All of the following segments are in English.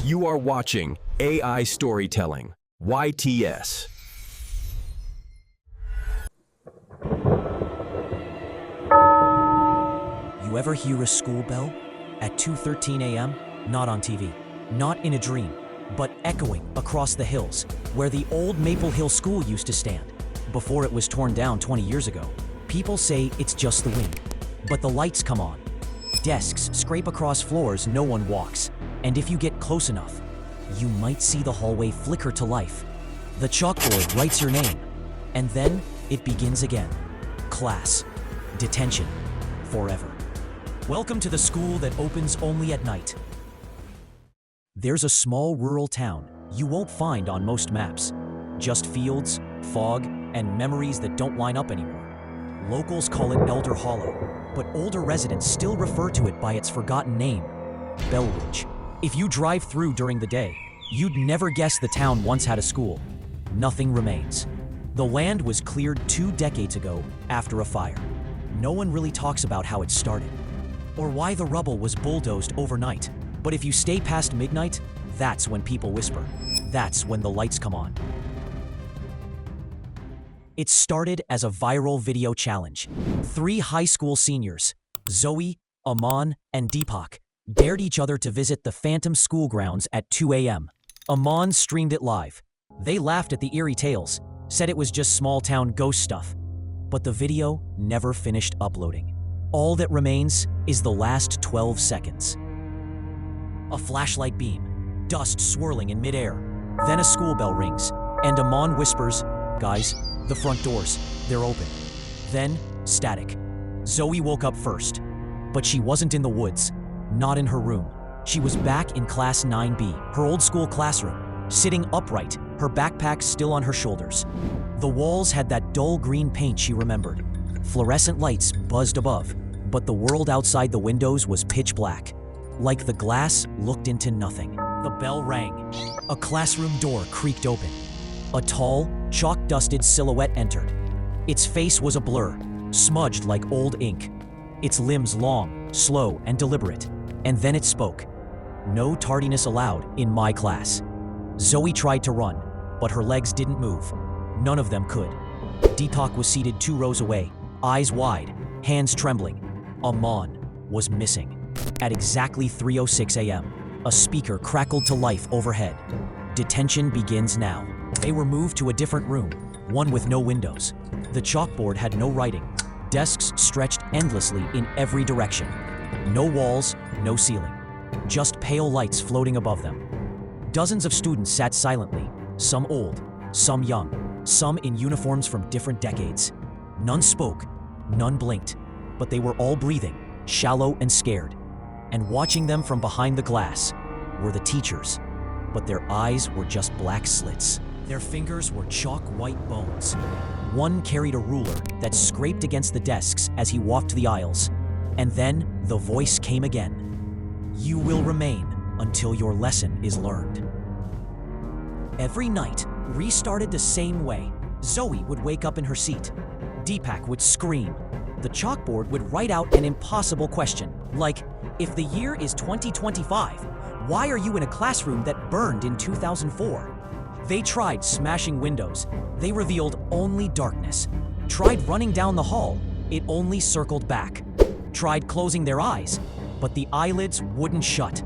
You are watching AI Storytelling, YTS. You ever hear a school bell? At 2:13 a.m.? Not on TV, not in a dream, but echoing across the hills, where the old Maple Hill School used to stand, before it was torn down 20 years ago. People say it's just the wind, but the lights come on. Desks scrape across floors no one walks, and if you get close enough, you might see the hallway flicker to life. The chalkboard writes your name, and then it begins again. Class. Detention. Forever. Welcome to the school that opens only at night. There's a small rural town you won't find on most maps. Just fields, fog, and memories that don't line up anymore. Locals call it Elder Hollow, but older residents still refer to it by its forgotten name, Bell Ridge. If you drive through during the day, you'd never guess the town once had a school. Nothing remains. The land was cleared 2 decades ago after a fire. No one really talks about how it started, or why the rubble was bulldozed overnight. But if you stay past midnight, that's when people whisper. That's when the lights come on. It started as a viral video challenge. 3 high school seniors, Zoe, Aman, and Deepak, dared each other to visit the phantom school grounds at 2 a.m. Aman streamed it live. They laughed at the eerie tales, said it was just small-town ghost stuff. But the video never finished uploading. All that remains is the last 12 seconds. A flashlight beam, dust swirling in midair. Then a school bell rings, and Aman whispers, "Guys, the front doors, they're open." Then, static. Zoe woke up first, but she wasn't in the woods, not in her room. She was back in Class 9B, her old school classroom, sitting upright, her backpack still on her shoulders. The walls had that dull green paint she remembered. Fluorescent lights buzzed above, but the world outside the windows was pitch black, like the glass looked into nothing. The bell rang. A classroom door creaked open. A tall, chalk-dusted silhouette entered. Its face was a blur, smudged like old ink. Its limbs long, slow, and deliberate. And then it spoke. "No tardiness allowed in my class." Zoe tried to run, but her legs didn't move. None of them could. Deepak was seated 2 rows away, eyes wide, hands trembling. Aman was missing. At exactly 3:06 a.m., a speaker crackled to life overhead. "Detention begins now." They were moved to a different room, one with no windows. The chalkboard had no writing. Desks stretched endlessly in every direction. No walls, no ceiling. Just pale lights floating above them. Dozens of students sat silently, some old, some young, some in uniforms from different decades. None spoke, none blinked, but they were all breathing, shallow and scared. And watching them from behind the glass were the teachers, but their eyes were just black slits. Their fingers were chalk-white bones. One carried a ruler that scraped against the desks as he walked the aisles. And then the voice came again. "You will remain until your lesson is learned." Every night restarted the same way. Zoe would wake up in her seat. Deepak would scream. The chalkboard would write out an impossible question, like, "If the year is 2025, why are you in a classroom that burned in 2004? They tried smashing windows. They revealed only darkness. Tried running down the hall. It only circled back. Tried closing their eyes, but the eyelids wouldn't shut.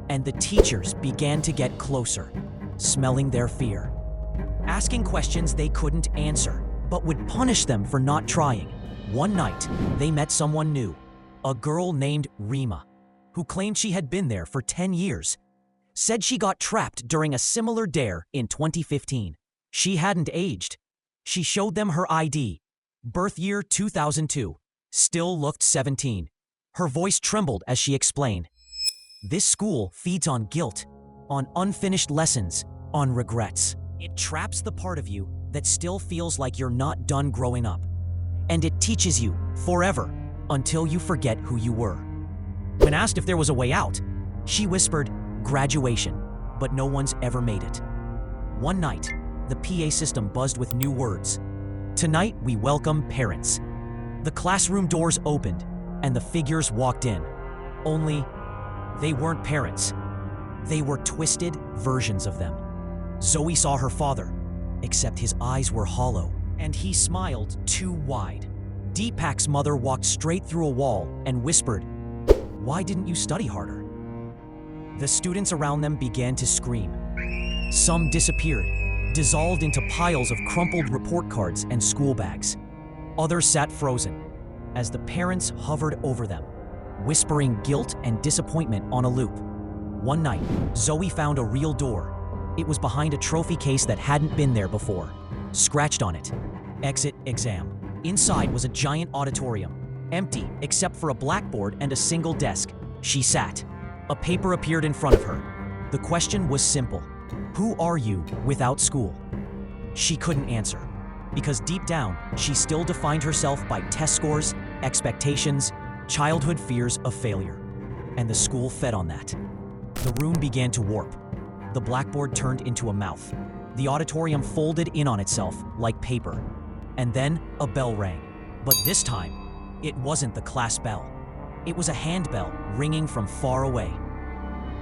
And the teachers began to get closer, smelling their fear. Asking questions they couldn't answer, but would punish them for not trying. One night, they met someone new, a girl named Rima, who claimed she had been there for 10 years. Said she got trapped during a similar dare in 2015. She hadn't aged. She showed them her ID. Birth year 2002. Still looked 17. Her voice trembled as she explained. "This school feeds on guilt, on unfinished lessons, on regrets. It traps the part of you that still feels like you're not done growing up. And it teaches you forever until you forget who you were." When asked if there was a way out, she whispered, "Graduation," but no one's ever made it. One night, the PA system buzzed with new words. "Tonight we welcome parents." The classroom doors opened, and the figures walked in. Only, they weren't parents. They were twisted versions of them. Zoe saw her father, except his eyes were hollow, and he smiled too wide. Deepak's mother walked straight through a wall and whispered, "Why didn't you study harder?" The students around them began to scream. Some disappeared, dissolved into piles of crumpled report cards and school bags. Others sat frozen, as the parents hovered over them, whispering guilt and disappointment on a loop. One night, Zoe found a real door. It was behind a trophy case that hadn't been there before. Scratched on it, "Exit exam." Inside was a giant auditorium, empty except for a blackboard and a single desk. She sat. A paper appeared in front of her. The question was simple. Who are you without school? She couldn't answer, because deep down, she still defined herself by test scores, expectations, childhood fears of failure. And the school fed on that. The room began to warp. The blackboard turned into a mouth. The auditorium folded in on itself like paper. And then a bell rang. But this time, it wasn't the class bell. It was a handbell ringing from far away.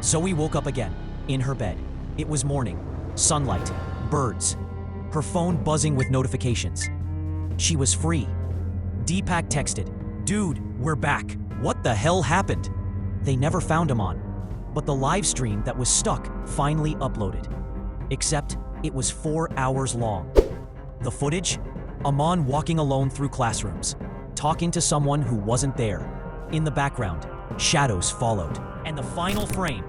Zoe woke up again, in her bed. It was morning, sunlight, birds. Her phone buzzing with notifications. She was free. Deepak texted, "Dude, we're back. What the hell happened?" They never found him on, but the live stream that was stuck finally uploaded. Except it was 4 hours long. The footage? Aman walking alone through classrooms, talking to someone who wasn't there. In the background, shadows followed. And the final frame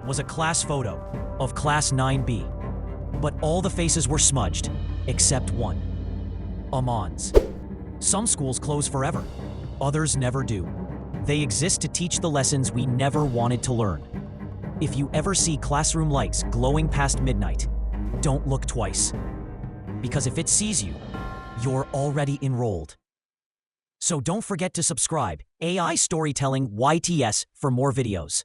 was a class photo of Class 9B. But all the faces were smudged, except one. Aman's. Some schools close forever. Others never do. They exist to teach the lessons we never wanted to learn. If you ever see classroom lights glowing past midnight, don't look twice. Because if it sees you, you're already enrolled. So don't forget to subscribe, AI Storytelling YTS, for more videos.